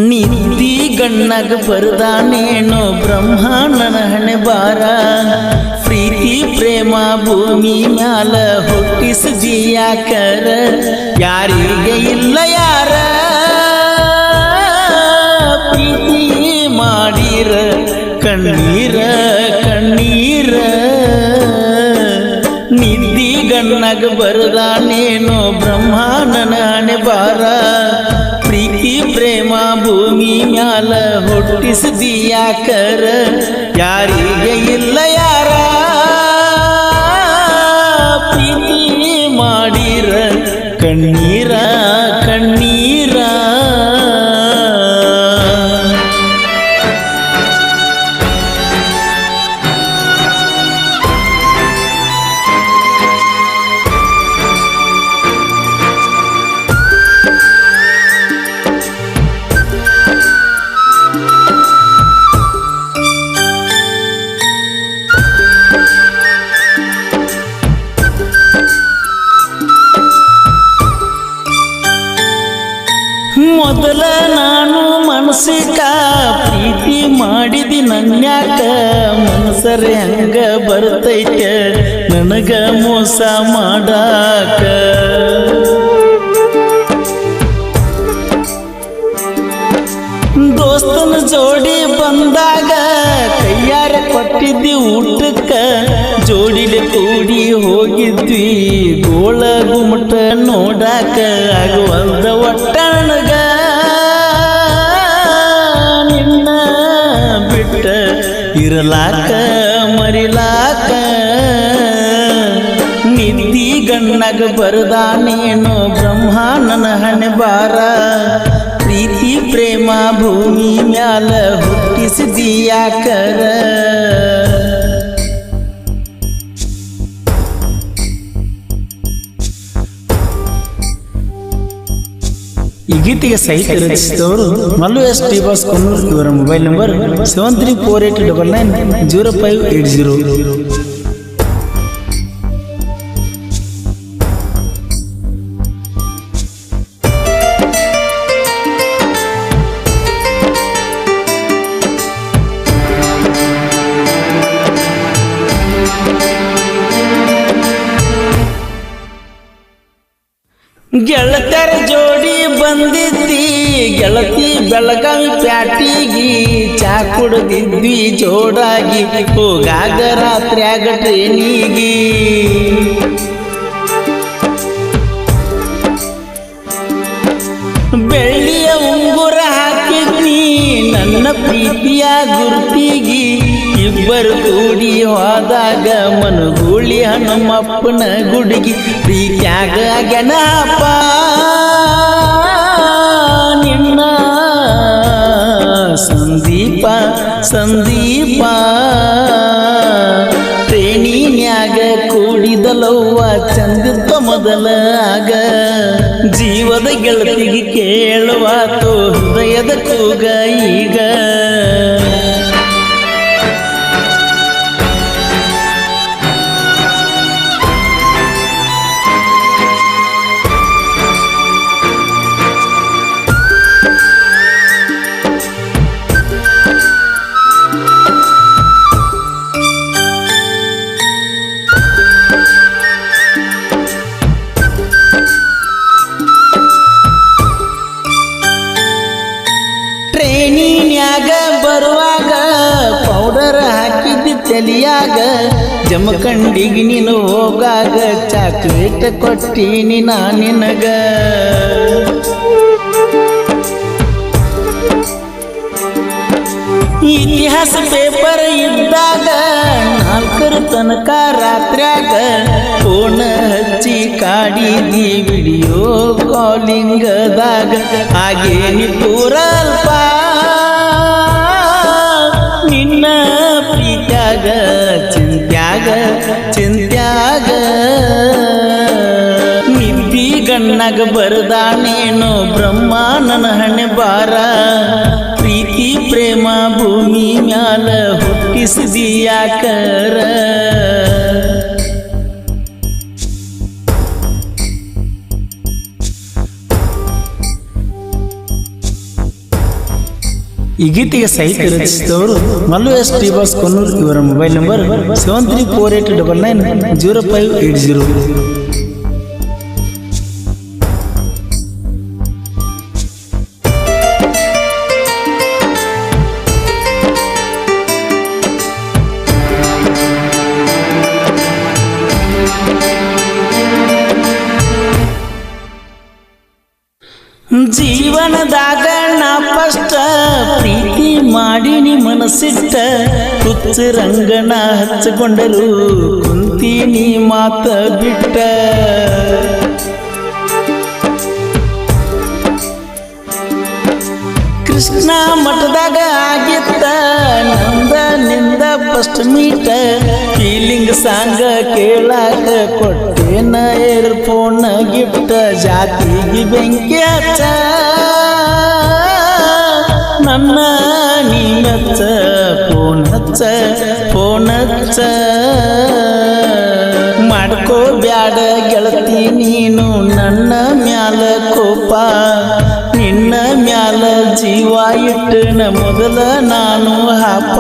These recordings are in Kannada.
ನಿಧಿ ಗಣ್ಣಗ ಬರದಾನೇನೋ ಬ್ರಹ್ಮ ನನ್ನ ಹಣೆ ಬಾರ ಪ್ರೀತಿ ಪ್ರೇಮ ಭೂಮಿ ಮ್ಯಾಲ ಹುಟ್ಟಿಸಿದಿ ಯಾಕರ ಯಾರಿಗೆ ಇಲ್ಲ ಯಾರ ಪ್ರೀತಿ ಮಾಡಿರ ಕಣ್ಣೀರ ಕಣ್ಣೀರ ನಿಧಿ ಗಣ್ಣಗ ಬರದಾನೇನೋ ಬ್ರಹ್ಮ ನನ್ನ ಹಣೆ ಬಾರ ಪ್ರೀತಿ ಪ್ರೇಮ ಭೂಮಿ ಮ್ಯಾಲ ಹುಟ್ಟಿಸಿದಿ ಯಾಕರ ಯಾರಿಗೆ ಇಲ್ಲ ಯಾರ ಪ್ರೀತಿ ಮಾಡಿರ ಕಣ್ಣೀರ ಕಣ್ಣೀರ ಮೊದಲ ನಾನು ಮನಸ್ಸಿಕ ಪ್ರೀತಿ ಮಾಡಿದಿ ನನ್ಯಾಕ ಮನಸರೆ ಹಂಗ ಬರ್ತೈತೆ ನನಗ ಮೋಸ ಮಾಡಾಕ ದೋಸ್ತನ ಜೋಡಿ ಬಂದಾಗ ಕೈಯಾರ ಕೊಟ್ಟಿದ್ದಿ ಊಟಕ್ಕ ಜೋಡಿಲೆ ಕೂಡಿ ಹೋಗಿದ್ವಿ ಗೋಳ ಗುಮಟ ನೋಡಾಕ ಆಗುವಲ್ದ ಒಟ್ಟ ನನಗ ನಿನ್ನ ಬಿಟ್ಟ ಇರಲಾಕ ಮರಿಲಾಕ ನಿಧಿ ಗಣ್ಣಗ ಬರದಾನೇನೋ ಬ್ರಹ್ಮ ನನ್ನ ಹಣೆ ಬಾರ ಪ್ರೀತಿ ಪ್ರೇಮ ಭೂಮಿ ಮ್ಯಾಲ ಹುಟ್ಟಿಸಿದಿ ಯಾಕರ ಈ ಗೀತೆಗೆ ಸಾಹಿತ್ಯ ರಚಿಸಿದವರು Mallu S T boss Konnur. ಇವರ ಮೊಬೈಲ್ ನಂಬರ್ 7348990580. ಗೆಳತ್ಯರ ಜೋಡಿ ಬಂದಿದ್ದಿ ಗೆಳತಿ ಬೆಳಗಾವಿ ಪ್ಯಾಟಿಗಿ ಚಾ ಕುಡ್ದಿದ್ವಿ ಜೋಡಾಗಿ ಹೋಗಾಗ ರಾತ್ರ್ಯಾಗ ಟ್ರೇನಿಗಿ ಬೆಳ್ಳಿಯ ಉಂಗುರ ಹಾಕಿದ್ನಿ ನನ್ನ ಪ್ರೀತಿಯ ಗುರುತಿಗಿ ಇಬ್ಬರು ಕೂಡಿ ಹೋದಾಗ ಮನಗೂಳಿ ಹನುಮಪ್ಪನ ಗುಡಿಗಿ ಪ್ರೀತ್ಯಾಗ ಗೆನಪ್ಪ ನಿನ್ನ ಸಂದೀಪ ಸಂದೀಪ ಟ್ರೇನಿನ್ಯಾಗ ಕೂಡಿದಲವ್ವ ಚಂದಿತ್ತ ಮೊದಲ ಆಗ ಜೀವದ ಗೆಳತಿಗೆ ಕೇಳುವಾತೋ ಹೃದಯದ ಕೂಗ ಈಗ ಟ್ರೇನಿನ್ಯಾಗ ಬರುವಾಗ ಪೌಡರ್ ಹಾಕಿದ್ದಿ ತಲಿಯಾಗ ಜಮಖಂಡಿಗೆ ನೀನು ಹೋಗಾಗ ಚಾಕ್ಲೇಟ್ ಕೊಟ್ಟೀನಿ ನಾ ನಿನಗ ಇತಿಹಾಸ ಪೇಪರ್ ಇದ್ದಾಗ 4 ತನಕ ರಾತ್ರ್ಯಾಗ ಫೋನ್ ಹಚ್ಚಿ ಕಾಡಿದಿ ವಿಡಿಯೋ ಕಾಲಿಂಗದಾಗ ಹಾಗೇನಿ ಪೂರಲ್ಪ ನಿನ್ನ ಪ್ರೀತ್ಯಾಗ ಚಿಂತ್ಯಾಗ ಚಿಂತ್ಯಾಗ ನಿಧಿ ಗಣ್ಣಗ ಬರದಾನೇನೋ ಬ್ರಹ್ಮ ನನ್ನ ಹಣೆ ಬಾರ ಪ್ರೀತಿ ಪ್ರೇಮ ಭೂಮಿ ಮ್ಯಾಲ ಹುಟ್ಟಿಸಿದಿ ಯಾಕರ ಈ ಗೀತೆಗೆ ಸಾಹಿತ್ಯ ರಚಿಸಿದವರು Mallu S T boss Konnur. ಇವರ ಮೊಬೈಲ್ ನಂಬರ್ 7348990580. ಜೀವನದಾಗ ನಾ ಫಸ್ಟ್ ಪ್ರೀತಿ ಮಾಡಿನಿ ಮನಸ್ಸಿಟ್ಟ, ಹುಚ್ಚ ರಂಗನ ಹಚ್ಚಿಕೊಂಡರು ಕುಂತೀನಿ ಮಾತ ಬಿಟ್ಟ. ಕೃಷ್ಣ ಮಠದಾಗ ಆಗಿತ್ತ ನಂದ ನಿಂದ ಫಸ್ಟ್ ಮೀಟ, ಫೀಲಿಂಗ್ ಸಾಂಗ ಕೇಳಾಕ ಕೊಟ್ಟೇನ ಏರ್ಫೋನ್ ಗಿಫ್ಟ್. ಜಾತಿಗೆ ಬೆಂಕಿ ಹಚ್ಚ ನನ್ನ ನೀ ಮೆಚ್ಚ, ಫೋನ್ ಹಚ್ಚ ಫೋನ್ ಹಚ್ಚ. ಮಾಡ್ಕೋ ಬ್ಯಾಡ ಗೆಳತಿ ನೀನು ನನ್ನ ಮ್ಯಾಲ ಕೋಪ, ನಿನ್ನ ಮ್ಯಾಲ ಜೀವ ಇಟ್ಟನ ಮೊದಲ ನಾನು ಹಾಪ.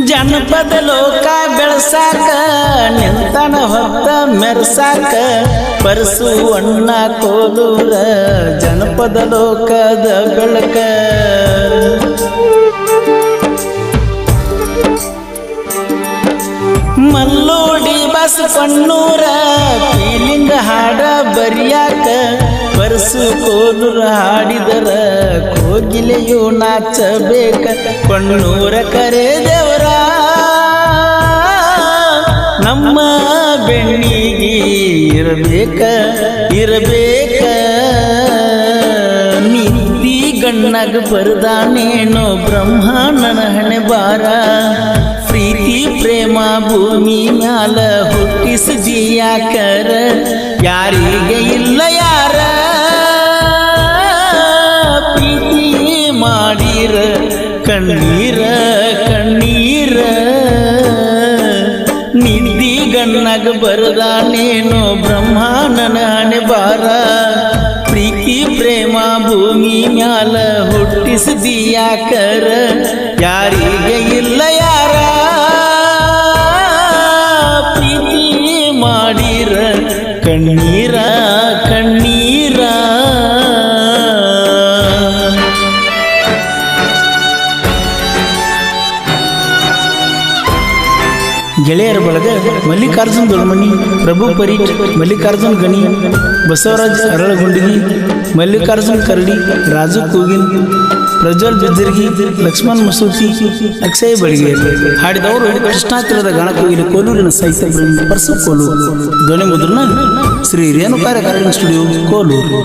ಜನಪದ ಲೋಕ ಬೆಳಸಾಕ ನಿಂತನ ಹೊತ್ತ ಮೆರ್ಸಾಕ, ಪರಸು ಅಣ್ಣ ಕೋಲೂರ ಜನಪದ ಲೋಕದ ಬೆಳಕ. ಮಲ್ಲೋಡಿ ಬಸ್ ಕೊನ್ನೂರ ಫೀಲಿಂಗ್ ಹಾಡ ಬರಿಯಾಕ, ಪರಸು ಕೋಲೂರ ಹಾಡಿದರ ಕೋಗಿಲೆಯು ನಾಚಬೇಕ. ಕೊನ್ನೂರ ಕರೆ ದೇವರ ನಮ್ಮ ಬೆಣ್ಣಿಗೆ ಇರಬೇಕ ಇರಬೇಕ. ನಿದ್ದಿ ಗಣ್ಣಗ ಬರದಾನೇನೋ ಬ್ರಹ್ಮ ನನ್ನ ಹಣೆ ಬಾರ, ಪ್ರೀತಿ ಪ್ರೇಮ ಭೂಮಿ ಮ್ಯಾಲ ಹುಟ್ಟಿಸಿದಿ ಯಾಕರ, ಯಾರಿಗೆ ಇಲ್ಲ ಯಾರ ಪ್ರೀತಿ ಮಾಡಿರ ಕಣ್ಣೀರ ಕಣ್ಣೀರ. ನಿದ್ದಿ ಗಣ್ಣಗ ಬರದಾನೇನೋ ಬ್ರಹ್ಮ ನನ್ನ ಹಣೆ ಬಾರ, ಪ್ರೀತಿ ಪ್ರೇಮ ಭೂಮಿ ಮ್ಯಾಲ ಹುಟ್ಟಿಸಿದಿ ಯಾಕರ, ಯಾರಿಗೆ ಇಲ್ಲ ಯಾರ ಪ್ರೀತಿ ಮಾಡಿರ ಕಣ್ಣೀರ ಕಣ್ಣೀರ. ಗೆಳೆಯರ ಬಳಗ ಮಲ್ಲಿಕಾರ್ಜುನ್ ದೊಡ್ಮನಿ, ಪ್ರಭು ಪರೀಟ್, ಮಲ್ಲಿಕಾರ್ಜುನ್ ಗಣಿ, ಬಸವರಾಜ್ ಅರಳಗುಂಡಿಗಿ, ಮಲ್ಲಿಕಾರ್ಜುನ್ ಕರಡಿ, ರಾಜು ಕೂಗಿನ್, ಪ್ರಜ್ವಲ್ ಬಿದ್ದರ್ಗಿ, ಲಕ್ಷ್ಮಣ್ ಮಸೂತಿ, ಅಕ್ಷಯ್ ಬಳಿಗೆ. ಹಾಡಿದವರು ಕೃಷ್ಣಾತಿರದ ಗಣಕೋಗಿಲು ಕೋಲೂರಿನ ಸಾಹಿತ್ಯ ಪ್ರೇಮಿ ಪರ್ಸು ಕೋಲೂರು. ಧ್ವನಿ ಮುದ್ರಣ ಶ್ರೀ ರೇಣುಕಾರ ರೆಕಾರ್ಡಿಂಗ್ ಸ್ಟುಡಿಯೋ ಕೋಲೂರು.